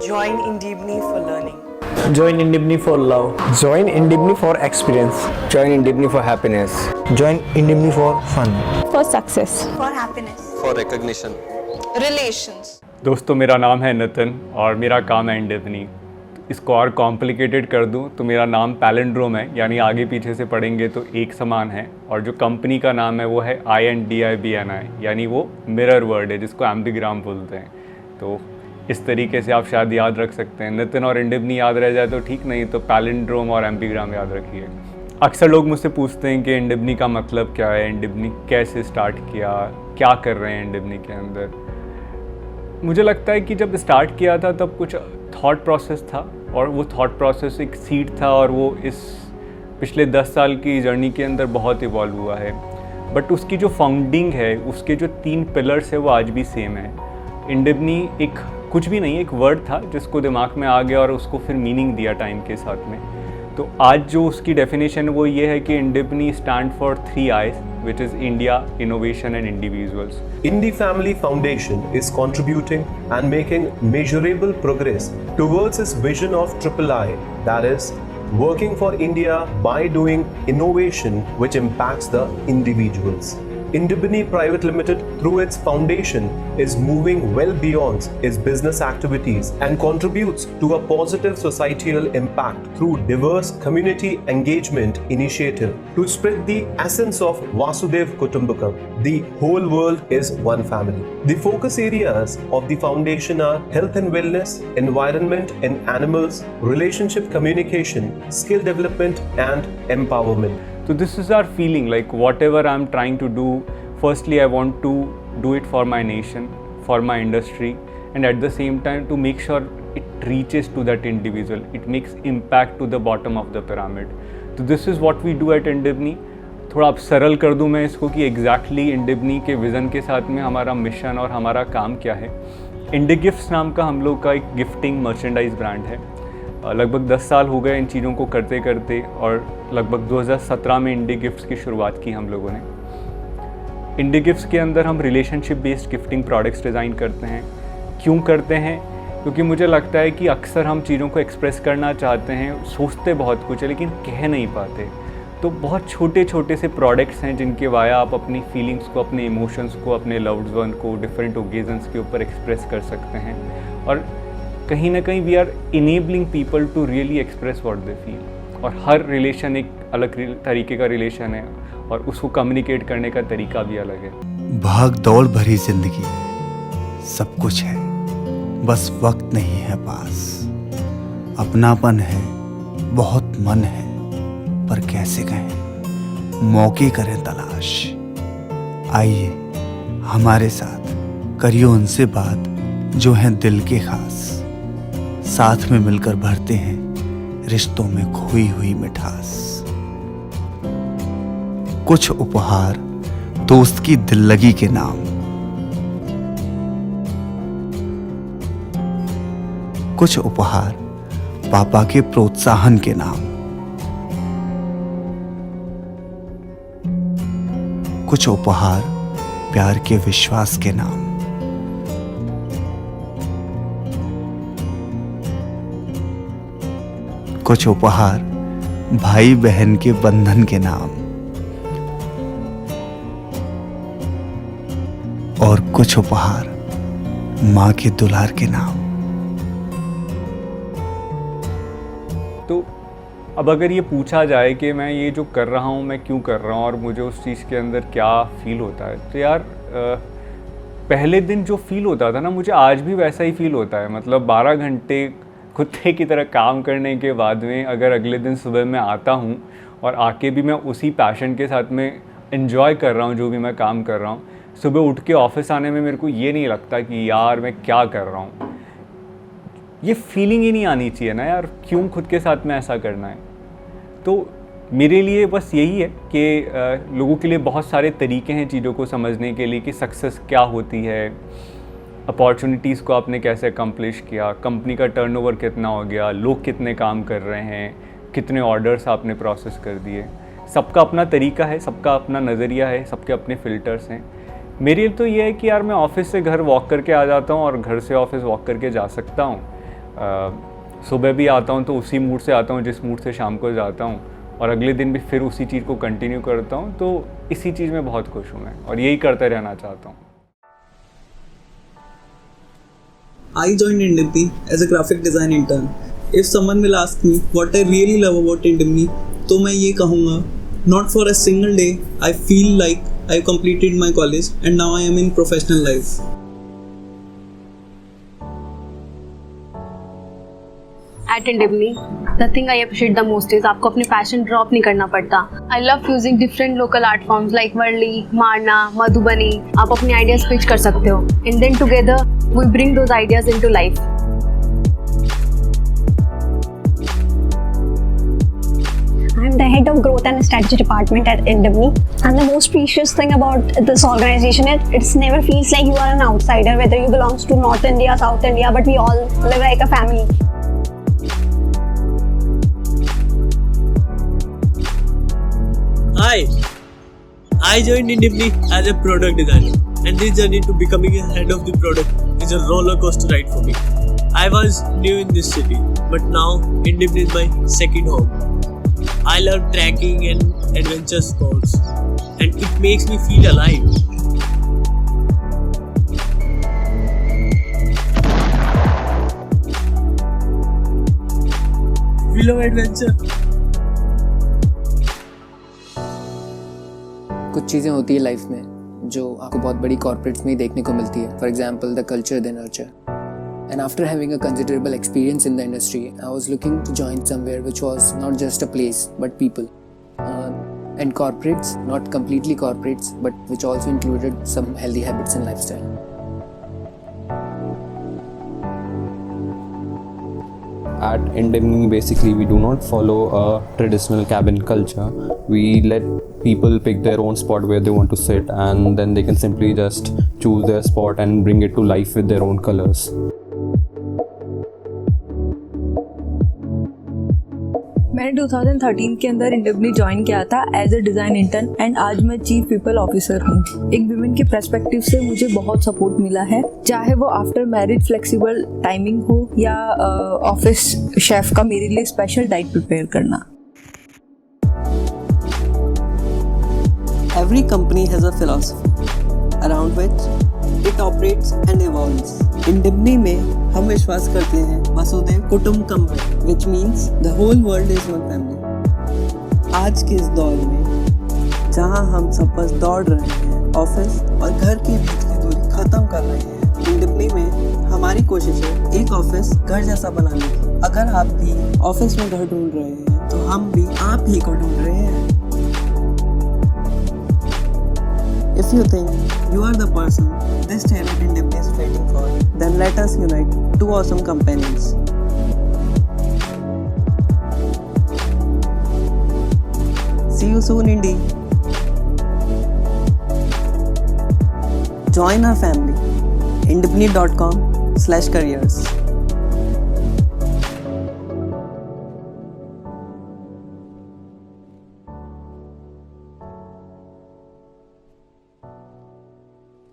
Join Indibni for learning. Join Indibni for love. Join Indibni for experience. Join Indibni for happiness. Join Indibni for fun. For success. For happiness. For recognition. Relations. दोस्तों मेरा नाम है नितिन और मेरा काम है इंडिबनी। इसको और कॉम्प्लिकेटेड कर दूं तो मेरा नाम पैलिंड्रोम है, यानी आगे पीछे से पढ़ेंगे तो एक समान है। और जो कंपनी का नाम है वो है INDIBNI, यानी वो मिरर वर्ड है जिसको एम्बिग्राम बोलते हैं। तो इस तरीके से आप शायद याद रख सकते हैं। नितिन और इंडिबनी याद रह जाए तो ठीक, नहीं तो पैलिंड्रोम और एम्बिग्राम याद रखिए। अक्सर लोग मुझसे पूछते हैं कि इंडिबनी का मतलब क्या है, इंडिबनी कैसे स्टार्ट किया, क्या कर रहे हैं इंडिबनी के अंदर। मुझे लगता है कि जब स्टार्ट किया था तब कुछ थॉट प्रोसेस था और वो थॉट प्रोसेस एक सीड था और वो इस पिछले 10 साल की जर्नी के अंदर बहुत इवॉल्व हुआ है। बट उसकी जो फाउंडिंग है, उसके जो 3 पिलर्स है वो आज भी सेम है। इंडिबनी एक कुछ भी नहीं, एक वर्ड था जिसको दिमाग में आ गया और उसको फिर मीनिंग दिया टाइम के साथ में। तो आज जो उसकी डेफिनेशन वो ये है कि इंडिबनी stand for 3 I's, which is India, Innovation and Individuals. Indie Family Foundation is contributing and making measurable progress towards its vision of III, that is, working for India by doing innovation which impacts the individuals. Indibni Private Limited, through its foundation, is moving well beyond its business activities and contributes to a positive societal impact through diverse community engagement initiative to spread the essence of Vasudev Kutumbakam. The whole world is one family. The focus areas of the foundation are health and wellness, environment and animals, relationship communication, skill development and empowerment. So this is our feeling, like whatever I'm trying to do, firstly I want to do it for my nation, for my industry, and at the same time to make sure it reaches to that individual, it makes impact to the bottom of the pyramid. So this is what we do at Indibni. थोड़ा अब सरल कर दूं मैं इसको कि exactly इंडिबनी के vision के साथ में हमारा मिशन और हमारा काम क्या है। इंडी गिफ्ट्स नाम का हम लोग का एक गिफ्टिंग मर्चेंडाइज ब्रांड है। लगभग 10 साल हो गए इन चीज़ों को करते करते और लगभग 2017 में इंडी गिफ्ट्स की शुरुआत की हम लोगों ने। इंडी गिफ्ट्स के अंदर हम relationship based gifting products design करते हैं। क्यों करते हैं? क्योंकि मुझे लगता है कि अक्सर हम चीज़ों को एक्सप्रेस करना चाहते हैं, सोचते बहुत कुछ है लेकिन कह नहीं पाते। तो बहुत छोटे छोटे से प्रोडक्ट्स हैं जिनके वाया आप अपनी फीलिंग्स को, अपने इमोशंस को, अपने लव्ड वन को डिफरेंट ओकेजन्स के ऊपर एक्सप्रेस कर सकते हैं। और कहीं ना कहीं we are enabling people to really express what they feel. और हर रिलेशन एक अलग तरीके का रिलेशन है और उसको कम्युनिकेट करने का तरीका भी अलग है। भाग दौड़ भरी जिंदगी, सब कुछ है, बस वक्त नहीं है पास। अपनापन है, बहुत मन है, पर कैसे कहें, मौके करें तलाश। आइए हमारे साथ करिए उनसे बात जो हैं दिल के खास। साथ में मिलकर भरते हैं रिश्तों में खोई हुई मिठास। कुछ उपहार दोस्त की दिल लगी के नाम, कुछ उपहार पापा के प्रोत्साहन के नाम, कुछ उपहार प्यार के विश्वास के नाम। कुछ उपहार भाई बहन के बंधन के नाम और कुछ उपहार मां के दुलार के नाम। तो अब अगर ये पूछा जाए कि मैं ये जो कर रहा हूँ मैं क्यों कर रहा हूँ और मुझे उस चीज़ के अंदर क्या फ़ील होता है, तो यार पहले दिन जो फ़ील होता था ना, मुझे आज भी वैसा ही फ़ील होता है। मतलब 12 घंटे कुत्ते की तरह काम करने के बाद में अगर अगले दिन सुबह मैं आता हूँ और आके भी मैं उसी पैशन के साथ में एंजॉय कर रहा हूँ जो भी मैं काम कर रहा हूँ, सुबह उठ के ऑफिस आने में मेरे को ये नहीं लगता कि यार मैं क्या कर रहा हूँ। ये फीलिंग ही नहीं आनी चाहिए ना यार, क्यों खुद के साथ में ऐसा करना है। तो मेरे लिए बस यही है कि लोगों के लिए बहुत सारे तरीके हैं चीज़ों को समझने के लिए कि सक्सेस क्या होती है, अपॉर्चुनिटीज़ को आपने कैसे अकम्प्लिश किया, कंपनी का टर्नओवर कितना हो गया, लोग कितने काम कर रहे हैं, कितने ऑर्डर्स आपने प्रोसेस कर दिए। सबका अपना तरीका है, सबका अपना नज़रिया है, सबके अपने फ़िल्टर्स हैं। मेरे लिए तो ये है कि यार मैं ऑफ़िस से घर वॉक करके आ जाता हूँ और घर से ऑफिस वॉक करके जा सकता हूँ, सुबह भी आता हूँ तो उसी मूड से आता हूँ जिस मूड से शाम को जाता हूँ, और अगले दिन भी फिर उसी चीज़ को कंटिन्यू करता हूँ। तो इसी चीज़ में बहुत खुश हूँ मैं, और यही करते रहना चाहता हूँ। I joined Indemni as a graphic design intern. If someone will ask me what I really love about Indemni, तो मैं ये कहूँगा, not for a single day I feel like I completed my college and now I am in professional life. At Indemni, the thing I appreciate the most is आपको अपने passion drop नहीं करना पड़ता. I love using different local art forms like Varli, Marna, Madhubani. आप अपने ideas pitch कर सकते हो, and then together we bring those ideas into life. I'm the head of growth and strategy department at Indemni, and the most precious thing about this organization is it never feels like you are an outsider, whether you belong to North India, South India, but we all live like a family. Hi, I joined Indemni as a product designer, and this journey to becoming a head of the product is a roller coaster ride for me. I was new in this city, but now Indemni is my second home. I love trekking and adventure sports, and it makes me feel alive. We love adventure. कुछ चीज़ें होती है life में जो आपको बहुत बड़ी corporates में ही देखने को मिलती है. For example the culture they nurture. And after having a considerable experience in the industry, I was looking to join somewhere which was not just a place but people. And corporates, not completely corporates, but which also included some healthy habits and lifestyle. At Indemni, basically, we do not follow a traditional cabin culture. We let people pick their own spot where they want to sit, and then they can simply just choose their spot and bring it to life with their own colors. मैंने 2013 के अंदर इंडेमनी join किया था as a design intern, and आज मैं chief people officer हूँ. एक women के पर्सपेक्टिव से मुझे बहुत सपोर्ट मिला है, चाहे वो आफ्टर मैरिज फ्लेक्सिबल टाइमिंग हो या ऑफिस शेफ का मेरे लिए स्पेशल डाइट प्रिपेयर करना. Every company has a philosophy around which it operates and evolves. Indemni में हम विश्वास करते हैं वसुधैव कुटुंबकम, which means the whole world is one family. आज के इस दौर में जहाँ हम सब बस दौड़ रहे हैं, ऑफिस और घर के बीच की दूरी खत्म कर रहे हैं, इंडेमनी में हमारी कोशिश है एक ऑफिस घर जैसा बनाने की. अगर आप भी ऑफिस में घर ढूंढ रहे हैं तो हम भी आप ही को ढूंढ रहे हैं. If you think you are the person this talent Indemni is waiting for, then let us unite two awesome companions. See you soon, Indy. Join our family. Indemni.com/careers.